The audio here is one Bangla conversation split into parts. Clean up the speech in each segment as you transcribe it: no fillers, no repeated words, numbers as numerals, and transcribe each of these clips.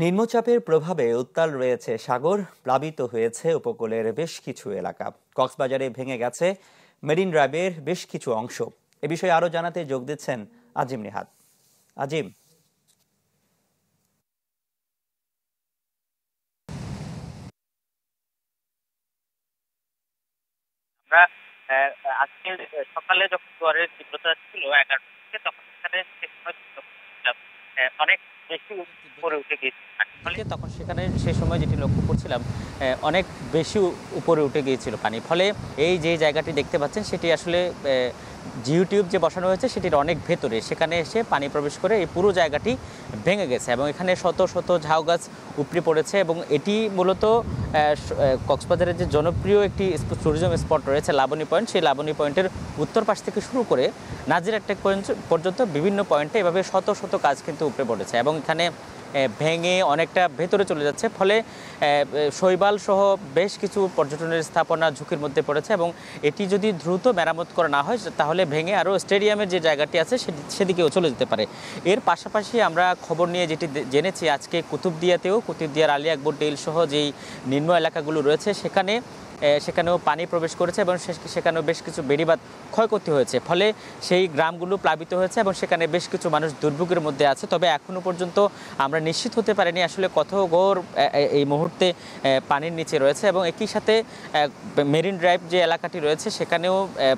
নিম্নচাপের প্রভাবে উত্তাল রয়েছে সাগর, প্লাবিত হয়েছে উপকূলের বেশ কিছু এলাকা। কক্সবাজারে ভেঙে গেছে মেরিন ড্রাইভের বেশ কিছু অংশ। এ বিষয়ে আরো জানাতে যোগ দিচ্ছেন আজিম নিহাদ। আজিম, আমরা আজকে সকালে যখন জোয়ারের তীব্রতা ছিল 11টা থেকে, তখন সেখানে সে সময় ছিলাম, অনেক বেশি উপরে উঠে গিয়েছিল। তখন সেখানে সে সময় যেটি লক্ষ্য করছিলাম, অনেক বেশি উপরে উঠে গিয়েছিল পানি। ফলে এই যে জায়গাটি দেখতে পাচ্ছেন সেটি আসলে জিওটিউব যে বসানো হয়েছে সেটির অনেক ভেতরে, সেখানে এসে পানি প্রবেশ করে এই পুরো জায়গাটি ভেঙে গেছে এবং এখানে শত শত ঝাউ গাছ উপড়ে পড়েছে। এবং এটি মূলত কক্সবাজারের যে জনপ্রিয় একটি ট্যুরিজম স্পট রয়েছে লাবণী পয়েন্ট, সেই লাবণী পয়েন্টের উত্তর পাশ থেকে শুরু করে নাজির টেক পর্যন্ত বিভিন্ন পয়েন্টে এভাবে শত শত গাছ কিন্তু উপড়ে পড়েছে এবং এখানে ভেঙে অনেকটা ভেতরে চলে যাচ্ছে। ফলে শৈবাল সহ বেশ কিছু পর্যটনের স্থাপনা ঝুঁকির মধ্যে পড়েছে এবং এটি যদি দ্রুত মেরামত করা না হয় তাহলে ভেঙে আরও স্টেডিয়ামের যে জায়গাটি আছে সেদিকেও চলে যেতে পারে। এর পাশাপাশি আমরা খবর নিয়ে যেটি জেনেছি, আজকে কুতুবদিয়ার আলী আকবর ডেইল সহ যেই নিম্ন এলাকাগুলো রয়েছে সেখানেও পানি প্রবেশ করেছে এবং সেখানেও বেশ কিছু বেড়িবাঁধ ক্ষয়ক্ষতি হয়েছে। ফলে সেই গ্রামগুলো প্লাবিত হয়েছে এবং সেখানে বেশ কিছু মানুষ দুর্ভোগের মধ্যে আছে। তবে এখনও পর্যন্ত আমরা নিশ্চিত হতে পারিনি আসলে কত ঘর এই মুহূর্তে পানির নিচে রয়েছে। এবং একই সাথে মেরিন ড্রাইভ যে এলাকাটি রয়েছে সেখানেও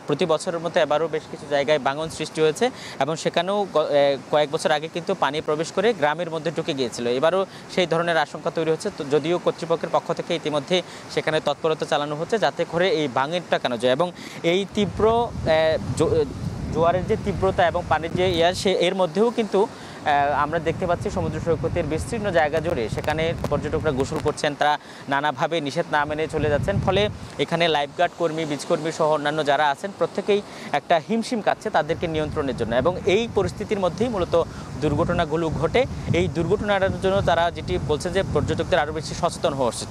প্রতি বছরের মতো এবারও বেশ কিছু জায়গায় ভাঙন সৃষ্টি হয়েছে এবং সেখানেও কয়েক বছর আগে কিন্তু পানি প্রবেশ করে গ্রামের মধ্যে ঢুকে গিয়েছিল। এবারও সেই ধরনের আশঙ্কা তৈরি হচ্ছে। যদিও কর্তৃপক্ষের পক্ষ থেকে ইতিমধ্যে সেখানে তৎপরতা চালানো হচ্ছে যাতে করে এই ভাঙনটা কেন যায়। এবং এই তীব্র জোয়ারের যে তীব্রতা এবং পানির যে এর মধ্যেও কিন্তু আমরা দেখতে পাচ্ছি সমুদ্র সৈকতের বিস্তীর্ণ জায়গা জুড়ে সেখানে পর্যটকরা গোসল করছেন, তারা নানাভাবে নিষেধ না মেনে চলে যাচ্ছেন। ফলে এখানে লাইফগার্ড কর্মী, বীজকর্মী সহ অন্যান্য যারা আছেন প্রত্যেকেই একটা হিমশিম কাটছে তাদেরকে নিয়ন্ত্রণের জন্য। এবং এই পরিস্থিতির মধ্যেই মূলত দুর্ঘটনাগুলো ঘটে। এই দুর্ঘটনার জন্য তারা যেটি বলছেন যে পর্যটকদের আরও বেশি সচেতন হওয়া উচিত।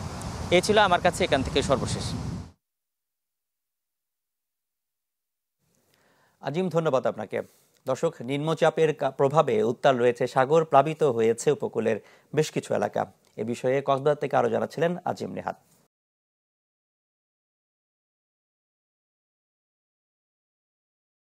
এ ছিল আমার কাছে এখান থেকে সর্বশেষ। আজিম, ধন্যবাদ আপনাকে। দর্শক, নিম্নচাপের প্রভাবে উত্তাল রয়েছে সাগর, প্লাবিত হয়েছে উপকূলের বেশ কিছু এলাকা। এ বিষয়ে কক্সবাজার থেকে আরো জানাচ্ছিলেন আজিম নিহাদ।